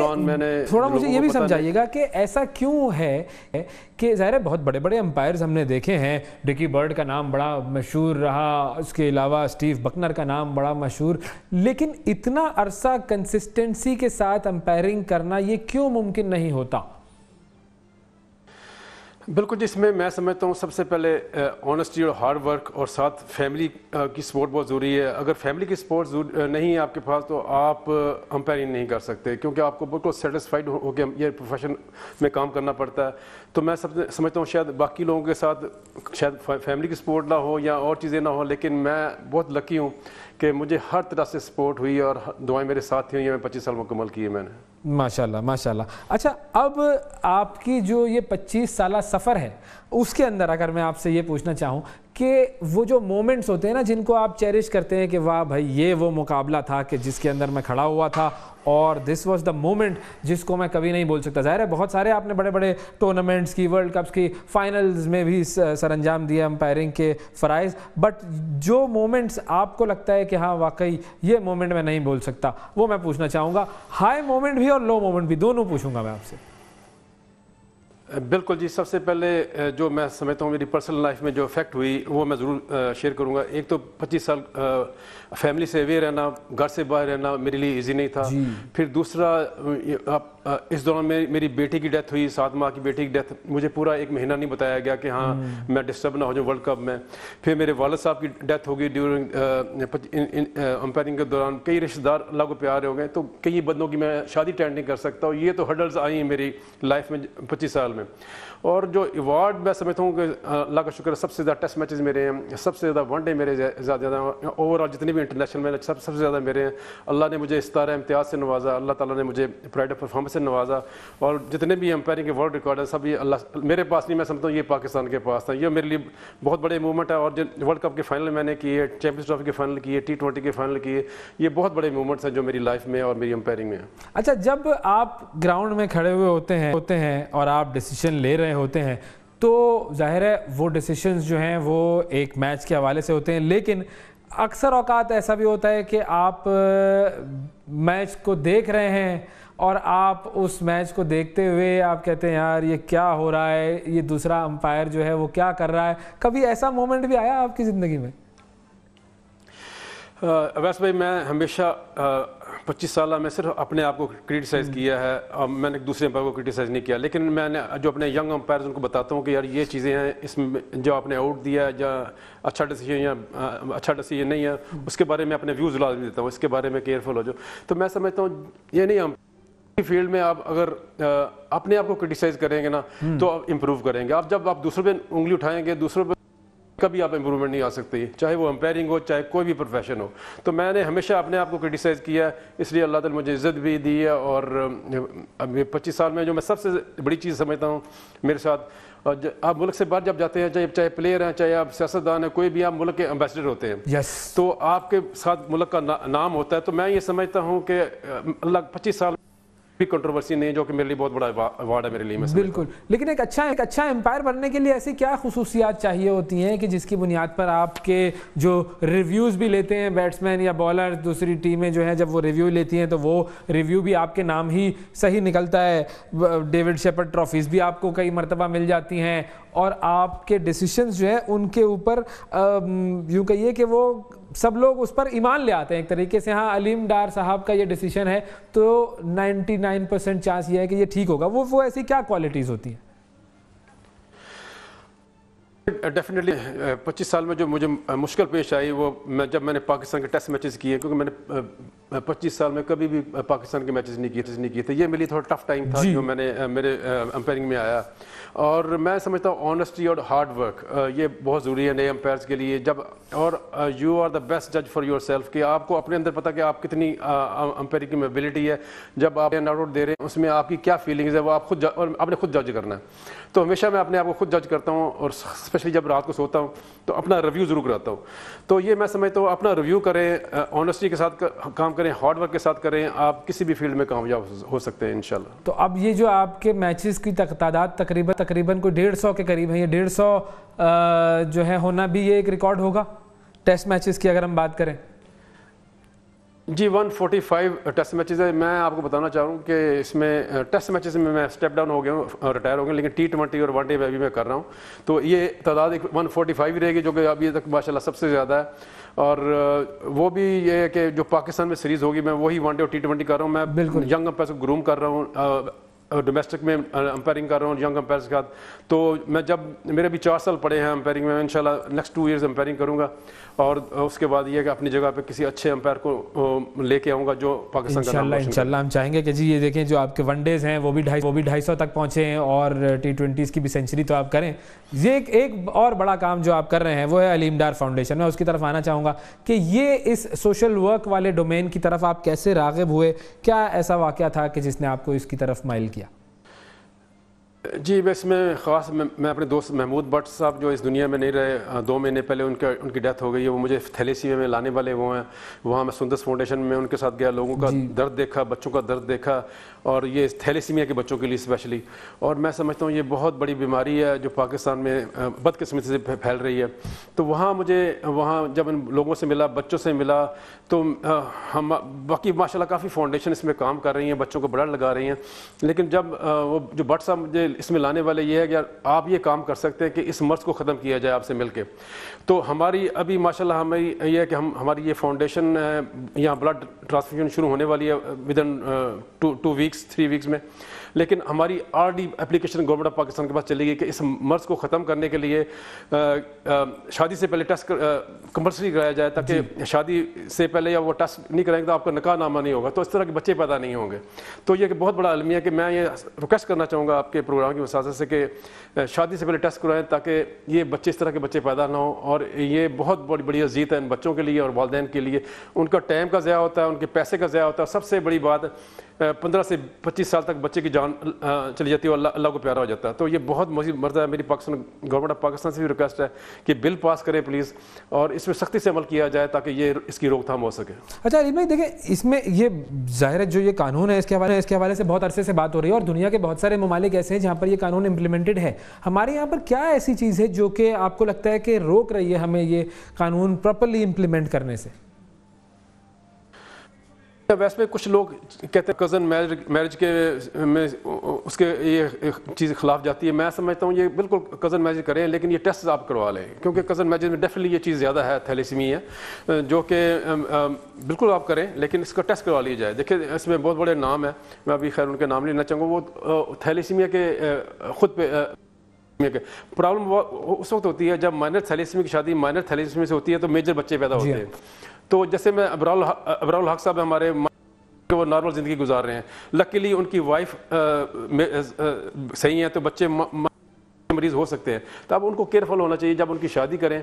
دوران میں نے تھوڑا مجھے یہ بھی سمجھائیے گا کہ ایسا کیوں ہے کہ ظاہر ہے بہت بڑے بڑے امپائرز ہم نے دیکھے ہیں، ڈکی برڈ کا نام بڑا مشہور رہا، اس کے علاوہ اسٹیو بکنر کا نام بڑا مشہور، لیکن اتنا عرصہ کنسسٹنسی کے ساتھ امپائرنگ کرنا یہ کیوں ممکن نہیں ہوتا؟ بالکل، جس میں سمجھتا ہوں سب سے پہلے آنیسٹی اور ہارڈ ورک اور ساتھ فیملی کی سپورٹ بہت ضروری ہے. اگر فیملی کی سپورٹ نہیں ہے آپ کے پاس تو آپ امپائرنگ نہیں کر سکتے، کیونکہ آپ کو بالکل سیٹسفائڈ ہو کے یہ پروفیشن میں کام کرنا پڑتا ہے. تو میں سمجھتا ہوں شاید باقی لوگوں کے ساتھ شاید فیملی کی سپورٹ نہ ہو یا اور چیزیں نہ ہوں، لیکن میں بہت لکی ہوں کہ مجھے ہر طرح سے سپورٹ ہوئی اور دعائیں میرے ساتھ ہوئی ہیں. میں 25 سال مکمل کیے میں نے. ماشاءاللہ ماشاءاللہ. اچھا، اب آپ کی جو یہ 25 سالہ سفر ہے اس کے اندر اگر میں آپ سے یہ پوچھنا چاہوں کہ وہ جو مومنٹس ہوتے ہیں نا جن کو آپ چیریش کرتے ہیں کہ واہ بھائی یہ وہ مقابلہ تھا کہ جس کے اندر میں کھڑا ہوا تھا اور دس واز دا مومنٹ جس کو میں کبھی نہیں بول سکتا. ظاہر ہے بہت سارے آپ نے بڑے بڑے ٹورنامنٹس کی، ورلڈ کپس کی فائنلز میں بھی سر انجام دیا امپائرنگ کے فرائض، بٹ جو مومنٹس آپ کو لگتا ہے کہ ہاں واقعی یہ مومنٹ میں نہیں بول سکتا، وہ میں پوچھنا چاہوں گا. ہائی مومنٹ بھی اور لو مومنٹ بھی، دونوں پوچھوں گا میں آپ سے. بالکل جی. سب سے پہلے جو میں سمجھتا ہوں میری پرسنل لائف میں جو افیکٹ ہوئی وہ میں ضرور شیئر کروں گا. ایک تو 25 سال فیملی سے اوے رہنا، گھر سے باہر رہنا میرے لیے ایزی نہیں تھا. پھر دوسرا اس دوران میری بیٹی کی ڈیتھ ہوئی، 7 ماہ کی بیٹی کی ڈیتھ. مجھے پورا 1 مہینہ نہیں بتایا گیا کہ ہاں میں ڈسٹرب نہ ہو جاؤں ورلڈ کپ میں. پھر میرے والد صاحب کی ڈیتھ ہو گئی ڈیورنگ امپائرنگ کے دوران. کئی رشتہ دار اللہ کو پیارے ہو گئے، تو کئی بندوں کی میں شادی اٹینڈ نہیں کر سکتا. اور یہ تو ہرڈلز آئی ہیں میری لائف میں 25 سال میں. اور جو ایوارڈ میں سمجھتا ہوں کہ اللہ کا شکر ہے سب سے زیادہ ٹیسٹ میچز میرے ہیں، سب سے زیادہ ون ڈے میرے زیادہ، اوور آل جتنے بھی انٹرنیشنل میں سب سے زیادہ میرے ہیں. اللہ نے مجھے ستارہ امتیاز سے نوازا، اللہ تعالیٰ نے مجھے پرائڈ آف پرفارمنس سے نوازا. اور جتنے بھی امپائرنگ کے ورلڈ ریکارڈ ہیں سب یہ اللہ میرے پاس نہیں، میں سمجھتا ہوں یہ پاکستان کے پاس تھا. یہ میرے لیے بہت بڑے موومنٹ ہے. اور جو ورلڈ کپ کے فائنل میں نے کیے، چیمپئنز ٹرافی کے فائنل کیے، T20 کے فائنل کیے، یہ بہت بڑے موومنٹس ہیں جو میری لائف میں اور میری امپائرنگ میں ہیں. اچھا، جب آپ گراؤنڈ میں کھڑے ہوئے ہوتے ہیں اور آپ ڈیسیشن لے رہے ہوتے ہیں تو ظاہر ہے وہ ڈیسیشنز جو ہیں وہ ایک میچ کے حوالے سے ہوتے ہیں، لیکن اکثر اوقات ایسا بھی ہوتا ہے کہ آپ میچ کو دیکھ رہے ہیں اور آپ اس میچ کو دیکھتے ہوئے آپ کہتے ہیں یار یہ کیا ہو رہا ہے، یہ دوسرا امپائر جو ہے وہ کیا کر رہا ہے. کبھی ایسا مومنٹ بھی آیا آپ کی زندگی میں؟ ویسے بھائی میں ہمیشہ 25 سالہ میں صرف اپنے آپ کو کرٹیسائز کیا ہے، میں نے دوسرے امپائر کو کرٹیسائز نہیں کیا. لیکن میں نے جو اپنے ینگ امپائرز ان کو بتاتا ہوں کہ یار یہ چیزیں ہیں، اس میں جو آپ نے آؤٹ دیا ہے یا اچھا ڈیسیجن یا اچھا ڈیسیجن نہیں ہے، اس کے بارے میں اپنے ویوز لازمی دیتا ہوں، اس کے بارے میں کیئرفل ہو جاؤ. تو میں سمجھتا ہوں یہ نہیں فیلڈ میں آپ اگر اپنے آپ کو کرٹیسائز کریں گے نا تو آپ امپروو کریں گے. آپ جب آپ دوسروں پہ انگلی اٹھائیں گے، دوسروں پہ کبھی آپ امپروومنٹ نہیں آ سکتی، چاہے وہ امپائرنگ ہو چاہے کوئی بھی پروفیشن ہو. تو میں نے ہمیشہ اپنے آپ کو کرٹیسائز کیا ہے، اس لیے اللہ تعالیٰ مجھے عزت بھی دی ہے. اور اب 25 سال میں جو میں سب سے بڑی چیز سمجھتا ہوں میرے ساتھ، آپ ملک سے باہر جب جاتے ہیں، چاہے پلیئر ہیں چاہے آپ سیاستدان ہیں، کوئی بھی آپ ملک کے ایمبیسڈر ہوتے ہیں، تو آپ کے ساتھ ملک کا نام ہوتا ہے. تو میں یہ سمجھتا ہوں کہ اللہ 25 سال بھی کنٹروورسی نہیں، جو کہ میرے لیے بہت بڑا ایوارڈ ہے میرے لیے. بالکل. لیکن ایک اچھا امپائر بننے کے لیے ایسی کیا خصوصیات چاہیے ہوتی ہیں کہ جس کی بنیاد پر آپ کے جو ریویوز بھی لیتے ہیں بیٹسمین یا بالر، دوسری ٹیمیں جو ہیں جب وہ ریویو لیتی ہیں تو وہ ریویو بھی آپ کے نام ہی صحیح نکلتا ہے، ڈیوڈ شیپرڈ ٹرافیز بھی آپ کو کئی مرتبہ مل جاتی ہیں، اور آپ کے ڈیسیشنز جو ہیں ان کے اوپر یوں کہیے کہ وہ سب لوگ اس پر ایمان لے آتے ہیں ایک طریقے سے. ہاں علیم ڈار صاحب کا یہ ڈیسیشن ہے تو 99% چانس یہ ہے کہ یہ ٹھیک ہوگا. وہ ایسی کیا کوالٹیز ہوتی ہیں؟ ڈیفینیٹلی 25 سال میں جو مجھے مشکل پیش آئی وہ جب میں نے پاکستان کے ٹیسٹ میچز کیے، کیونکہ میں نے 25 سال میں کبھی بھی پاکستان کے میچز نہیں کیے تھے. یہ میرے لیے تھوڑا ٹف ٹائم تھا جو میں نے میرے امپائرنگ میں آیا. اور میں سمجھتا ہوں آنیسٹی اور ہارڈ ورک یہ بہت ضروری ہے نئے امپائرز کے لیے. جب اور یو آر دا بیسٹ جج فار یور سیلف، کہ آپ کو اپنے اندر پتہ کہ آپ کتنی امپائرنگ کی ایبلٹی ہے. جب آپ آؤٹ دے رہے ہیں اس میں آپ کی کیا فیلنگز ہے وہ آپ نے خود جج کرنا ہے. تو ہمیشہ میں اپنے آپ کو خود جج کرتا ہوں، اور اسپیشلی جب رات کو سوتا ہوں تو اپنا ریویو ضرور کراتا ہوں. تو یہ میں سمجھتا ہوں اپنا ریویو کریں، آنیسٹی کے ساتھ کام کریں، ہارڈ ورک کے ساتھ کریں، آپ کسی بھی فیلڈ میں کامیاب ہو سکتے ہیں انشاءاللہ. تو اب یہ جو آپ کے میچز کی تعداد تقریباً کوئی 150 کے قریب ہے، یہ 150 جو ہے ہونا بھی یہ ایک ریکارڈ ہوگا ٹیسٹ میچز کی اگر ہم بات کریں؟ جی 145 ٹیسٹ میچز ہے. میں آپ کو بتانا چاہ رہا ہوں کہ اس میں ٹیسٹ میچز میں اسٹیپ ڈاؤن ہو گیا ہوں, ریٹائر ہو گیا, لیکن T20 اور ون ڈے میں بھی میں کر رہا ہوں. تو یہ تعداد 145 رہے گی جو کہ ابھی تک ماشاءاللہ سب سے زیادہ ہے. اور وہ بھی یہ ہے کہ جو پاکستان میں سیریز ہوگی میں وہی ون ڈے اور T20 کر رہا ہوں. میں ینگ امپائرز کو گروم کر رہا ہوں, ڈومیسٹک میں امپائرنگ کر رہا ہوں ینگ امپائرز کے ساتھ. تو میں جب میرے بھی 4 سال پڑے ہیں امپائرنگ میں, انشاءاللہ نیکسٹ 2 ایئرز امپائرنگ کروں گا. اور اس کے بعد یہ کہ اپنی جگہ پہ کسی اچھے امپائر کو لے کے آؤں گا جو پاکستان کا نام روشن کرے. انشاءاللہ ہم چاہیں گے کہ جی یہ دیکھیں جو آپ کے ون ڈیز ہیں وہ بھی 250 تک پہنچے ہیں اور T20s کی بھی سینچری تو آپ کریں. یہ ایک اور بڑا کام جو آپ کر رہے ہیں وہ ہے علیم ڈار فاؤنڈیشن. میں اس کی طرف آنا چاہوں گا کہ یہ اس سوشل ورک والے ڈومین کی طرف آپ کیسے راغب ہوئے, کیا ایسا واقعہ تھا کہ جس نے آپ کو اس کی طرف مائل کیا؟ جی اس میں خاص میں اپنے دوست محمود بٹ صاحب جو اس دنیا میں نہیں رہے, 2 مہینے پہلے ان کی ڈیتھ ہو گئی ہے. وہ مجھے تھیلیسیمیا میں لانے والے وہ ہیں. وہاں میں سندس فاؤنڈیشن میں ان کے ساتھ گیا, لوگوں کا درد دیکھا, بچوں کا درد دیکھا, اور یہ تھیلیسیمیا کے بچوں کے لیے اسپیشلی. اور میں سمجھتا ہوں یہ بہت بڑی بیماری ہے جو پاکستان میں بدقسمتی سے پھیل رہی ہے. تو وہاں جب ان لوگوں سے ملا, بچوں سے ملا, تو ہم باقی ماشاءاللہ کافی فاؤنڈیشن اس میں کام کر رہی ہیں, بچوں کو بلڈ لگا رہی ہیں. لیکن جب وہ جو بٹ صاحب مجھے اس میں لانے والے یہ ہے کہ آپ یہ کام کر سکتے ہیں کہ اس مرض کو ختم کیا جائے آپ سے مل کے. تو ہماری ابھی ماشاءاللہ ہماری یہ ہے کہ ہماری یہ فاؤنڈیشن یہاں بلڈ ٹرانسفیوژن شروع ہونے والی ہے ودن 2 ویکس 3 ویکس میں. لیکن ہماری already application government of Pakistan کے پاس چلی گئی کہ اس مرض کو ختم کرنے کے لیے شادی سے پہلے ٹیسٹ کمپلسری کرایا جائے, تاکہ شادی سے پہلے یا وہ ٹیسٹ نہیں کریں گے تو آپ کا نکاح نامہ نہیں ہوگا, تو اس طرح کے بچے پیدا نہیں ہوں گے. تو یہ کہ بہت بڑا المیہ ہے کہ میں یہ ریکویسٹ کرنا چاہوں گا آپ کے پروگرام کی وساطت سے کہ شادی سے پہلے ٹیسٹ کرائیں تاکہ یہ بچے اس طرح کے بچے پیدا نہ ہوں. اور یہ بہت بڑی اذیت ہے ان بچوں کے لیے اور والدین کے لیے. ان کا ٹائم کا ضیاع ہوتا ہے, ان کے پیسے کا ضیاع ہوتا ہے. سب سے بڑی بات 15 سے 25 سال تک بچے کی جان چلی جاتی ہے اور اللہ کو پیارا ہو جاتا ہے. تو یہ بہت مزید مرض ہے. میری پاکستان گورنمنٹ آف پاکستان سے بھی ریکویسٹ ہے کہ بل پاس کرے پلیز, اور اس میں سختی سے عمل کیا جائے تاکہ یہ اس کی روک تھام ہو سکے. اچھا علیم بھائی دیکھیں, اس میں یہ ظاہر ہے جو یہ قانون ہے اس کے حوالے سے بہت عرصے سے بات ہو رہی ہے, اور دنیا کے بہت سارے ممالک ایسے ہیں جہاں پر یہ قانون امپلیمنٹڈ ہے. ہمارے یہاں پر کیا ایسی چیز ہے جو کہ آپ کو لگتا ہے کہ روک رہی ہے ہمیں یہ قانون پراپرلی امپلیمنٹ کرنے سے؟ ویسے میں کچھ لوگ کہتے ہیں کزن میرج کے میں اس کے یہ چیز خلاف جاتی ہے. میں سمجھتا ہوں یہ بالکل کزن میرج کریں, لیکن یہ ٹیسٹ آپ کروا لیں, کیونکہ کزن میرج میں ڈیفینیٹلی یہ چیز زیادہ ہے, تھیلیسیمیا ہے, جو کہ بالکل آپ کریں, لیکن اس کا ٹیسٹ کروا لی جائے. دیکھیں اس میں بہت بڑے نام ہیں, میں ابھی خیر ان کے نام لینا چاہوں گا. وہ تھیلیسیمیا کے خود پہ پرابلم اس وقت ہوتی ہے جب مائنر تھیلیسیمیا کی شادی مائنر تھیلیسیمیا سے ہوتی ہے تو میجر بچے پیدا ہوتے ہیں. تو جیسے میں ابرار الحق صاحب ہمارے وہ نارمل زندگی گزار رہے ہیں, لکیلی ان کی وائف صحیح ہیں تو بچے مریض ہو سکتے ہیں. تو اب ان کو کیئرفل ہونا چاہیے, جب ان کی شادی کریں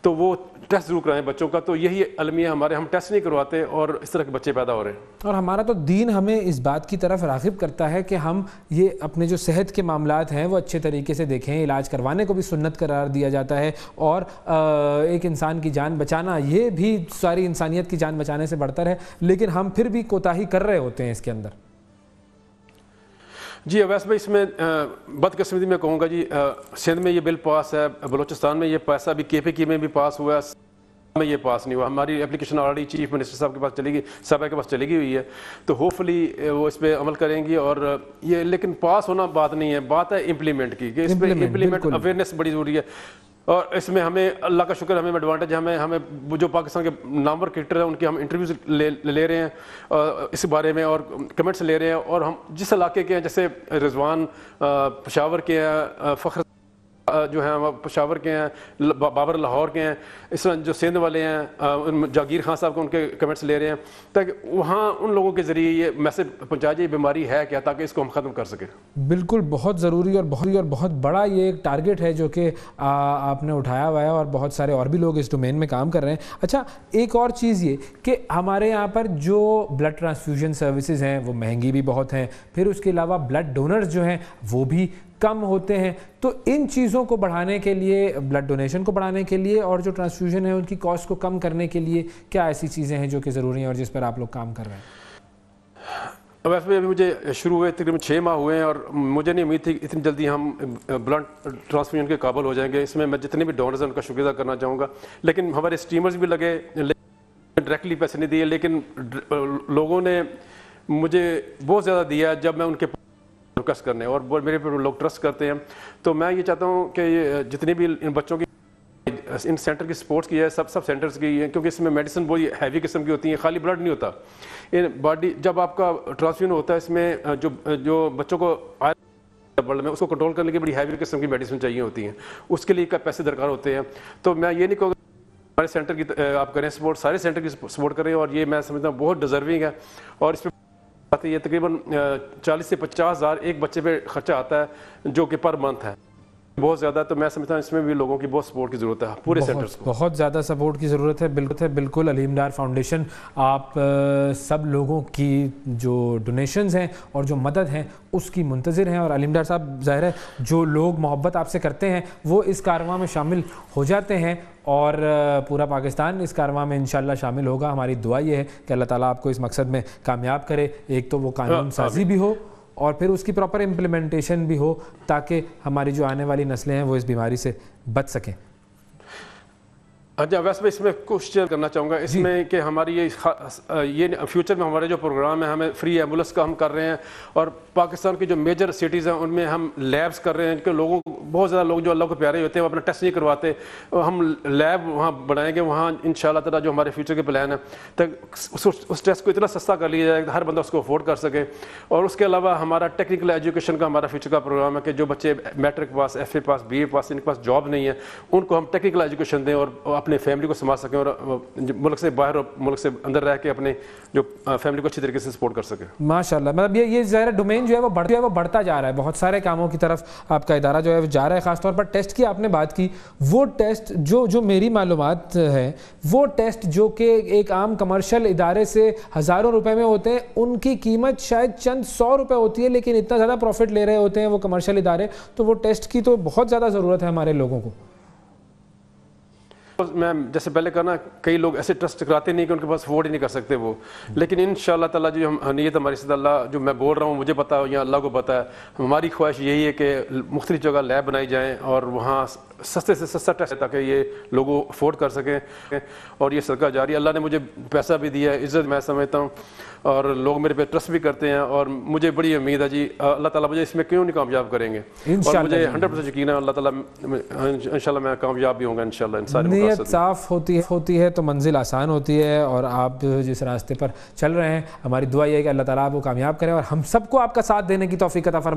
تو وہ ٹیسٹ ضرور کرائیں بچوں کا. تو یہی المیہ ہمارے, ہم ٹیسٹ نہیں کرواتے اور اس طرح کے بچے پیدا ہو رہے ہیں. اور ہمارا تو دین ہمیں اس بات کی طرف راغب کرتا ہے کہ ہم یہ اپنے جو صحت کے معاملات ہیں وہ اچھے طریقے سے دیکھیں. علاج کروانے کو بھی سنت قرار دیا جاتا ہے, اور ایک انسان کی جان بچانا یہ بھی ساری انسانیت کی جان بچانے سے بڑھتر ہے, لیکن ہم پھر بھی کوتاہی کر رہے ہوتے ہیں اس کے اندر. جی اویس بھائی, اس میں بدقسمتی میں کہوں گا جی, سندھ میں یہ بل پاس ہے, بلوچستان میں یہ پیسہ بھی KPK میں بھی پاس ہوا ہے, میں یہ پاس نہیں ہوا. ہماری اپلیکیشن آلریڈی چیف منسٹر صاحب کے پاس چلی گئی, صاحبہ کے پاس چلی گئی ہوئی ہے, تو ہوپفلی وہ اس پہ عمل کریں گی. اور یہ لیکن پاس ہونا بات نہیں ہے, بات ہے امپلیمنٹ کی, کہ اس پہ امپلیمنٹ اویئرنیس بڑی ضروری ہے. اور اس میں ہمیں اللہ کا شکر ہمیں ایڈوانٹیج, ہمیں جو پاکستان کے نامور کرکٹر ہیں ان کے ہم انٹرویوز لے رہے ہیں اس بارے میں, اور کمنٹس لے رہے ہیں. اور ہم جس علاقے کے ہیں, جیسے رضوان پشاور کے ہیں, فخر جو ہیں پشاور کے ہیں, بابر لاہور کے ہیں, اس طرح جو سندھ والے ہیں جاگیر خان صاحب کو ان کے کمنٹس لے رہے ہیں, تاکہ وہاں ان لوگوں کے ذریعے یہ میسج پہنچا جائے بیماری ہے کیا, تاکہ اس کو ہم ختم کر سکیں. بالکل بہت ضروری اور بہت بڑا یہ ایک ٹارگٹ ہے جو کہ آپ نے اٹھایا ہوا ہے, اور بہت سارے اور بھی لوگ اس ڈومین میں کام کر رہے ہیں. اچھا ایک اور چیز یہ کہ ہمارے یہاں پر جو بلڈ ٹرانسفیوژن سروسز ہیں وہ مہنگی بھی بہت ہیں, پھر اس کے علاوہ بلڈ ڈونرز جو ہیں وہ بھی کم ہوتے ہیں. تو ان چیزوں کو بڑھانے کے لیے, بلڈ ڈونیشن کو بڑھانے کے لیے, اور جو ٹرانسفیوژن ہے ان کی کاسٹ کو کم کرنے کے لیے کیا ایسی چیزیں ہیں جو کہ ضروری ہیں اور جس پر آپ لوگ کام کر رہے ہیں؟ ویسے ابھی مجھے شروع ہوئے تقریباً 6 ماہ ہوئے ہیں, اور مجھے نہیں امید تھی کہ اتنی جلدی ہم بلڈ ٹرانسفیوژن کے قابل ہو جائیں گے. اس میں جتنے بھی ڈونرز ہیں ان کا شکریہ ادا کرنا چاہوں گا. لیکن ہمارے اسٹیمرز بھی لگے, ڈائریکٹلی پیسے نہیں دیے، لیکن لوگوں نے مجھے بہت زیادہ دیا جب میں ان کے فوکس کرنے، اور میرے پہ لوگ ٹرسٹ کرتے ہیں. تو میں یہ چاہتا ہوں کہ جتنی بھی ان بچوں کی ان سینٹر کی سپورٹس کی ہے، سب سینٹرز کی ہے، کیونکہ اس میں میڈیسن بہت ہیوی قسم کی ہوتی ہیں، خالی بلڈ نہیں ہوتا. باڈی جب آپ کا ٹرانسفیوژن ہوتا ہے، اس میں جو بچوں کو بلڈ میں اس کو کنٹرول کرنے کی بڑی ہیوی قسم کی میڈیسن چاہیے ہوتی ہیں، اس کے لیے پیسے درکار ہوتے ہیں. تو میں یہ نہیں کہوں گا ہمارے سینٹر کی آپ کریں سپورٹ، سارے سینٹر کی سپورٹ کریں، اور یہ میں سمجھتا ہوں بہت ڈیزرونگ ہے. اور اس پہ یہ تقریباً 40 سے 50 ہزار ایک بچے پہ خرچہ آتا ہے، جو کہ پر منتھ ہے، بہت زیادہ. تو میں سمجھتا ہوں اس میں بھی لوگوں کی بہت سپورٹ کی ضرورت ہے، پورے سینٹرز کو بہت زیادہ سپورٹ کی ضرورت ہے. بالکل علیم ڈار فاؤنڈیشن آپ سب لوگوں کی جو ڈونیشنز ہیں اور جو مدد ہیں اس کی منتظر ہیں. اور علیم ڈار صاحب، ظاہر ہے جو لوگ محبت آپ سے کرتے ہیں وہ اس کارواں میں شامل ہو جاتے ہیں، اور پورا پاکستان اس کارواں میں انشاءاللہ شامل ہوگا. ہماری دعا یہ ہے کہ اللہ تعالیٰ آپ کو اس مقصد میں کامیاب کرے. ایک تو وہ قانون سازی بھی ہو اور پھر اس کی پراپر امپلیمنٹیشن بھی ہو، تاکہ ہماری جو آنے والی نسلیں ہیں وہ اس بیماری سے بچ سکیں. اچھا، ویسے میں اس میں کچھ کرنا چاہوں گا اس میں کہ ہماری یہ فیوچر میں ہمارے جو پروگرام ہیں، ہمیں فری ایمبولینس کا ہم کر رہے ہیں، اور پاکستان کی جو میجر سٹیز ہیں ان میں ہم لیبس کر رہے ہیں کہ لوگوں بہت زیادہ لوگ جو اللہ کو پیارے ہوتے ہیں وہ اپنا ٹیسٹ نہیں کرواتے. ہم لیب وہاں بنائیں گے، وہاں انشاءاللہ تعالیٰ جو ہمارے فیوچر کے پلان ہیں تک اس ٹیسٹ کو اتنا سستا کر لیا جائے کہ ہر بندہ اس کو افورڈ کر سکے. اور اس کے علاوہ ہمارا ٹیکنیکل ایجوکیشن کا ہمارا فیوچر کا پروگرام ہے کہ جو بچے matric pass, F A pass, B A pass, ان کے پاس جاب نہیں ہے، ان کو ہم ٹیکنیکل ایجوکیشن دیں اور اپنے فیملی کو سنبھال سکیں، اور ملک سے باہر اور ملک سے اندر رہ کے اپنے جو فیملی کو اچھی طریقے سے سپورٹ کر سکیں. ماشاءاللہ، مطلب یہ ظاہر ڈومین جو ہے وہ بڑھتا جا رہا ہے، بہت سارے کاموں کی طرف آپ کا ادارہ جو ہے وہ جا رہا ہے. خاص طور پر ٹیسٹ کی آپ نے بات کی، وہ ٹیسٹ جو میری معلومات ہے، وہ ٹیسٹ جو کہ ایک عام کمرشل ادارے سے ہزاروں روپے میں ہوتے ہیں، ان کی قیمت شاید چند 100 روپے ہوتی ہے، لیکن اتنا زیادہ پروفٹ لے رہے ہوتے ہیں وہ کمرشل ادارے. تو وہ ٹیسٹ کی تو بہت زیادہ ضرورت ہے ہمارے لوگوں کو. میں جیسے پہلے کہا نا، کئی لوگ ایسے ٹرسٹ کراتے نہیں کہ ان کے پاس افورڈ ہی نہیں کر سکتے وہ، لیکن انشاءاللہ تعالیٰ جو نیت ہماری سے اللہ جو میں بول رہا ہوں مجھے پتا ہے یا اللہ کو پتا ہے، ہماری خواہش یہی ہے کہ مختلف جگہ لیب بنائی جائیں اور وہاں سستے سے سستا ٹیسٹ تاکہ یہ لوگوں افورڈ کر سکیں. اور یہ صدقہ جاری، اللہ نے مجھے پیسہ بھی دیا ہے، عزت میں سمجھتا ہوں، اور لوگ میرے پہ ٹرسٹ بھی کرتے ہیں، اور مجھے بڑی امید ہے جی اللہ تعالیٰ مجھے اس میں کیوں نہیں کامیاب کریں گے. اور مجھے 100% یقین ہے اللہ تعالیٰ انشاءاللہ میں کامیاب بھی ہوں گا انشاءاللہ. ان ساری نیت صاف ہوتی ہے تو منزل آسان ہوتی ہے، اور آپ جس راستے پر چل رہے ہیں ہماری دعا یہ ہے کہ اللہ تعالیٰ آپ کو کامیاب کرے اور ہم سب کو آپ کا ساتھ دینے کی توفیق عطا فرمائے.